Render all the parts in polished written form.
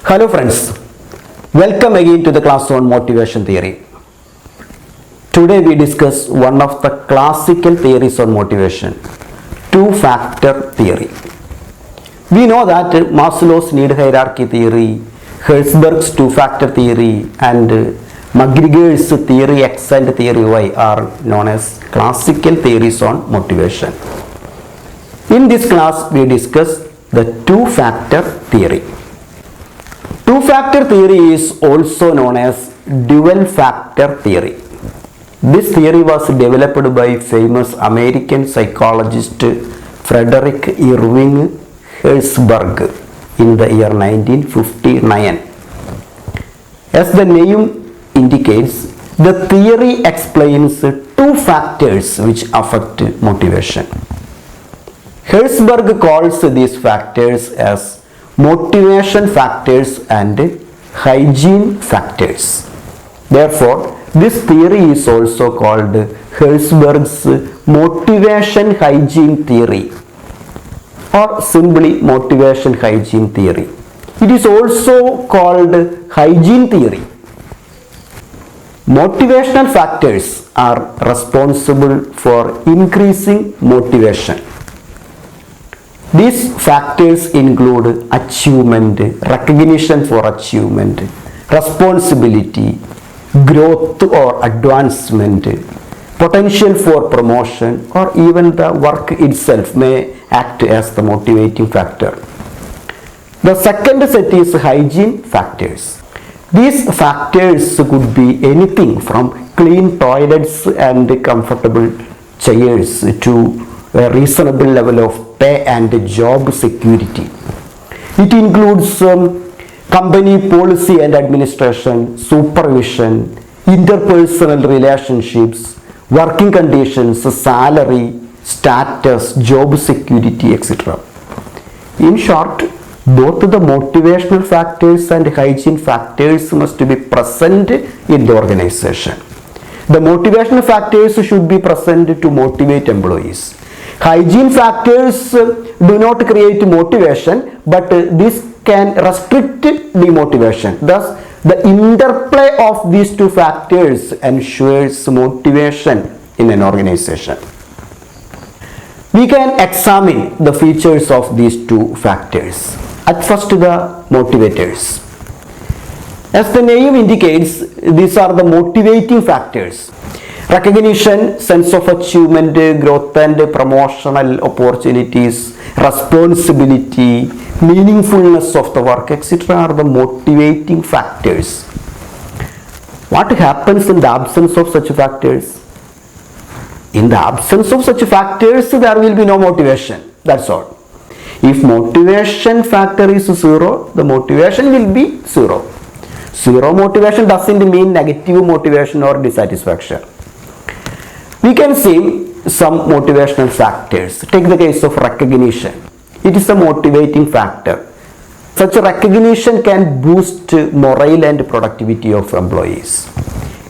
Hello friends, welcome again to the class on motivation theory. Today we discuss one of the classical theories on motivation, two-factor theory. We know that Maslow's need hierarchy theory, Herzberg's two-factor theory and McGregor's theory X and theory Y are known as classical theories on motivation. In this class we discuss the two-factor theory. Two-factor theory is also known as dual-factor theory. This theory was developed by famous American psychologist Frederick Irving Herzberg in the year 1959. As the name indicates, the theory explains two factors which affect motivation. Herzberg calls these factors as motivation factors and hygiene factors. Therefore, this theory is also called Herzberg's motivation hygiene theory or simply motivation hygiene theory. It is also called hygiene theory. Motivational factors are responsible for increasing motivation. These factors include achievement, recognition for achievement, responsibility, growth or advancement, potential for promotion, or even the work itself may act as the motivating factor. The second set is hygiene factors. These factors could be anything from clean toilets and comfortable chairs to a reasonable level of pay and job security. It includes company policy and administration, supervision, interpersonal relationships, working conditions, salary, status, job security, etc. In short, both the motivational factors and hygiene factors must be present in the organization. The motivational factors should be present to motivate employees. Hygiene factors do not create motivation, but this can restrict the motivation. Thus, the interplay of these two factors ensures motivation in an organization. We can examine the features of these two factors. At first, the motivators. As the name indicates, these are the motivating factors. Recognition, sense of achievement, growth and promotional opportunities, responsibility, meaningfulness of the work, etc. are the motivating factors. What happens in the absence of such factors? In the absence of such factors, there will be no motivation. That's all. If motivation factor is zero, the motivation will be zero. Zero motivation doesn't mean negative motivation or dissatisfaction. We can see some motivational factors. Take the case of recognition. It is a motivating factor. Such recognition can boost morale and productivity of employees.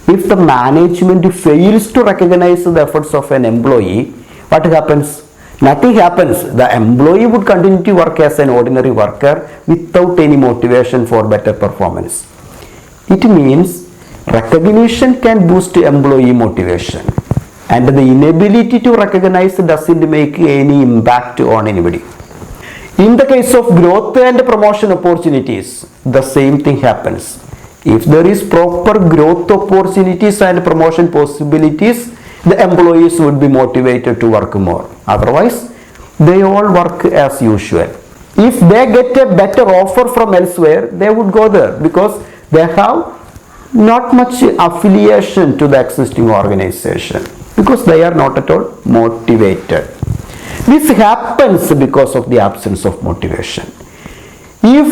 If the management fails to recognize the efforts of an employee, what happens? Nothing happens. The employee would continue to work as an ordinary worker without any motivation for better performance. It means recognition can boost employee motivation. And the inability to recognize doesn't make any impact on anybody. In the case of growth and promotion opportunities, the same thing happens. If there is proper growth opportunities and promotion possibilities, the employees would be motivated to work more. Otherwise, they all work as usual. If they get a better offer from elsewhere, they would go there because they have not much affiliation to the existing organization, because they are not at all motivated. This happens because of the absence of motivation. If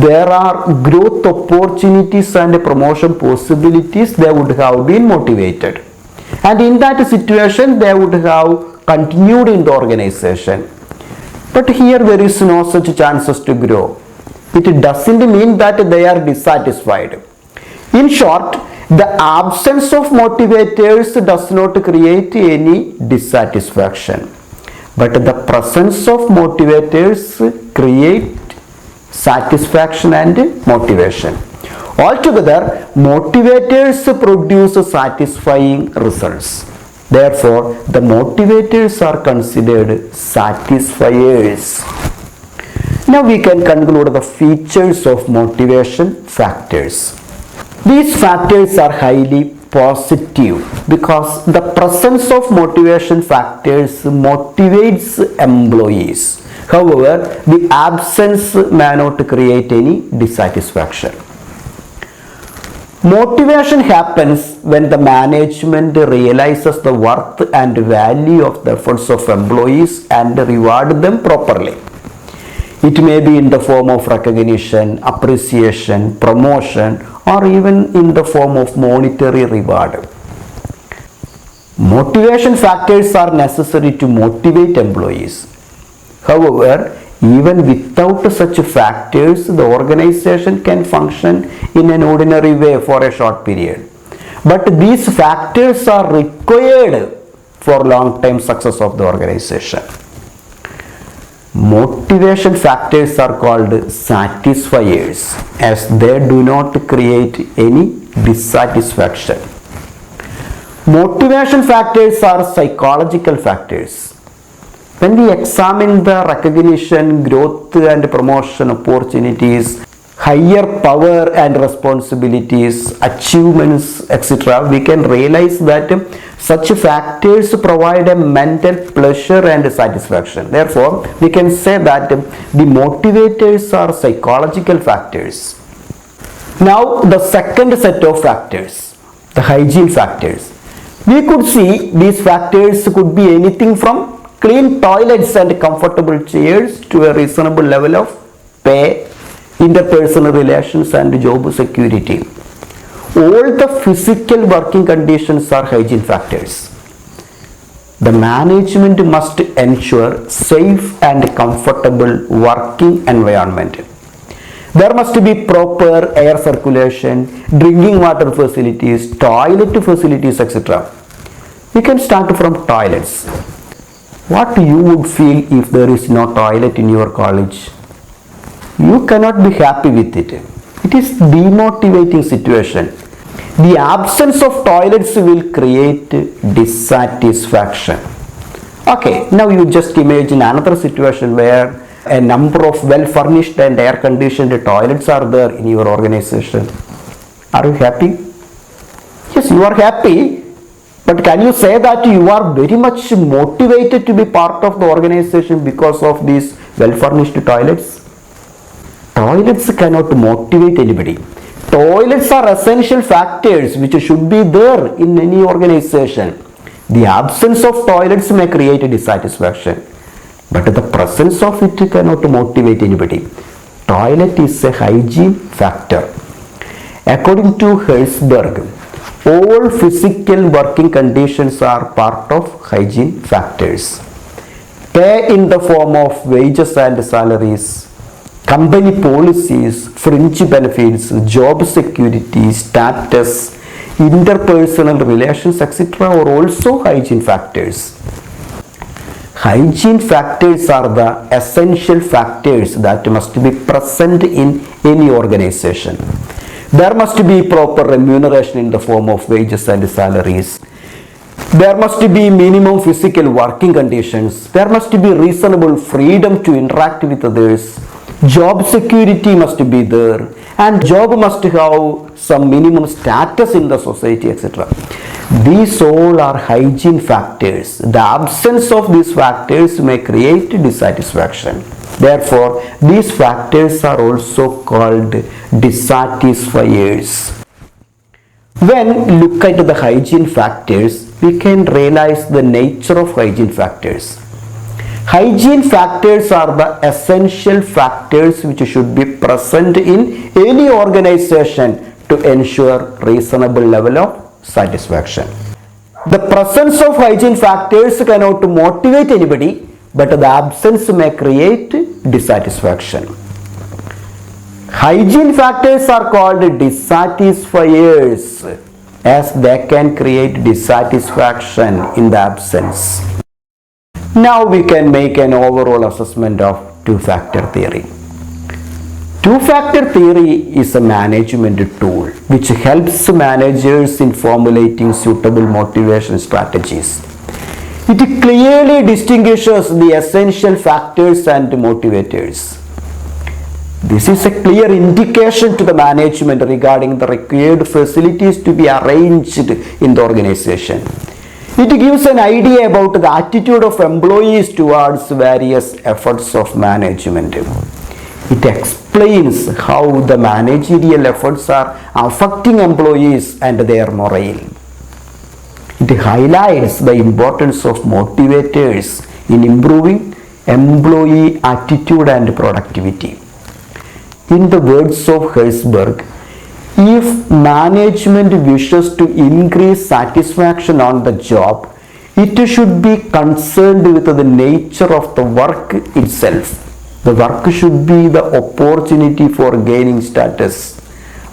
there are growth opportunities and promotion possibilities, they would have been motivated. And in that situation, they would have continued in the organization. But here there is no such chances to grow. It doesn't mean that they are dissatisfied. In short, the absence of motivators does not create any dissatisfaction, but the presence of motivators create satisfaction and motivation. Altogether, motivators produce satisfying results. Therefore, the motivators are considered satisfiers. Now we can conclude the features of motivation factors. These factors are highly positive because the presence of motivation factors motivates employees. However, the absence may not create any dissatisfaction. Motivation happens when the management realizes the worth and value of the efforts of employees and reward them properly. It may be in the form of recognition, appreciation, promotion, or even in the form of monetary reward. Motivation factors are necessary to motivate employees. However, even without such factors, the organization can function in an ordinary way for a short period. But these factors are required for long-term success of the organization. Motivation factors are called satisfiers as they do not create any dissatisfaction. Motivation factors are psychological factors. When we examine the recognition, growth and promotion opportunities, higher power and responsibilities, achievements, etc., we can realize that such factors provide a mental pleasure and satisfaction. Therefore, we can say that the motivators are psychological factors. Now, the second set of factors, the hygiene factors. We could see these factors could be anything from clean toilets and comfortable chairs to a reasonable level of pay, interpersonal relations and job security. All the physical working conditions are hygiene factors. The management must ensure safe and comfortable working environment. There must be proper air circulation, drinking water facilities, toilet facilities, etc. We can start from toilets. What you would feel if there is no toilet in your college? You cannot be happy with it. It is demotivating situation. The absence of toilets will create dissatisfaction. Okay, now you just imagine another situation where a number of well-furnished and air-conditioned toilets are there in your organization. Are you happy? Yes, you are happy. But can you say that you are very much motivated to be part of the organization because of these well-furnished toilets? Toilets cannot motivate anybody. Toilets are essential factors which should be there in any organization. The absence of toilets may create a dissatisfaction, but the presence of it cannot motivate anybody. Toilet is a hygiene factor. According to Herzberg, all physical working conditions are part of hygiene factors. Pay in the form of wages and salaries, company policies, fringe benefits, job security, status, interpersonal relations, etc. are also hygiene factors. Hygiene factors are the essential factors that must be present in any organization. There must be proper remuneration in the form of wages and salaries. There must be minimum physical working conditions. There must be reasonable freedom to interact with others. Job security must be there, and job must have some minimum status in the society, etc. These all are hygiene factors. The absence of these factors may create dissatisfaction. Therefore, these factors are also called dissatisfiers. When we look at the hygiene factors, we can realize the nature of hygiene factors. Hygiene factors are the essential factors which should be present in any organization to ensure reasonable level of satisfaction. The presence of hygiene factors cannot motivate anybody, but the absence may create dissatisfaction. Hygiene factors are called dissatisfiers as they can create dissatisfaction in the absence. Now we can make an overall assessment of two-factor theory. Two-factor theory is a management tool which helps managers in formulating suitable motivation strategies. It clearly distinguishes the essential factors and motivators. This is a clear indication to the management regarding the required facilities to be arranged in the organization. It gives an idea about the attitude of employees towards various efforts of management. It explains how the managerial efforts are affecting employees and their morale. It highlights the importance of motivators in improving employee attitude and productivity. In the words of Herzberg, if management wishes to increase satisfaction on the job, it should be concerned with the nature of the work itself. The work should be the opportunity for gaining status,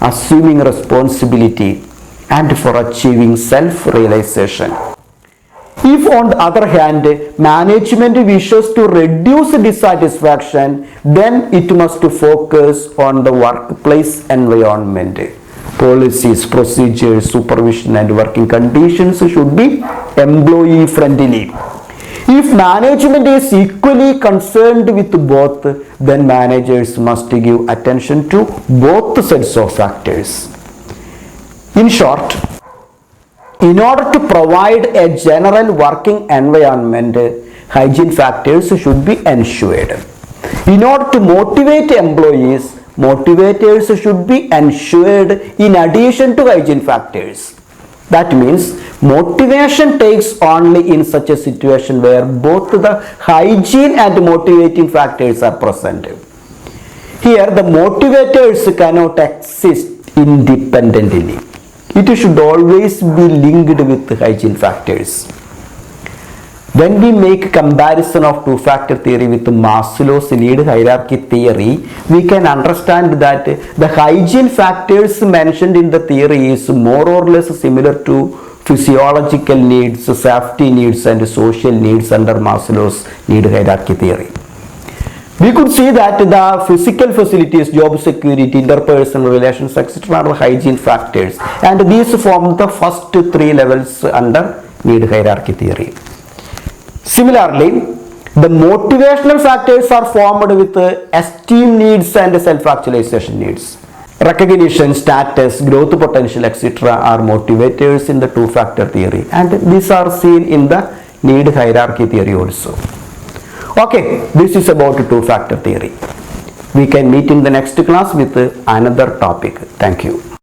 assuming responsibility, and for achieving self-realization. If, on the other hand, management wishes to reduce dissatisfaction, then it must focus on the workplace environment. Policies, procedures, supervision, and working conditions should be employee-friendly. If management is equally concerned with both, then managers must give attention to both sets of factors. In short, in order to provide a general working environment, hygiene factors should be ensured. In order to motivate employees, motivators should be ensured in addition to hygiene factors. That means motivation takes only in such a situation where both the hygiene and motivating factors are present. Here, the motivators cannot exist independently. It should always be linked with hygiene factors. When we make comparison of two-factor theory with Maslow's need hierarchy theory, we can understand that the hygiene factors mentioned in the theory is more or less similar to physiological needs, safety needs, and social needs under Maslow's need hierarchy theory. We could see that the physical facilities, job security, interpersonal relations, etc. are hygiene factors, and these form the first three levels under need hierarchy theory. Similarly, the motivational factors are formed with esteem needs and self-actualization needs. Recognition, status, growth potential, etc. are motivators in the two-factor theory, and these are seen in the need hierarchy theory also. Okay, this is about two-factor theory. We can meet in the next class with another topic. Thank you.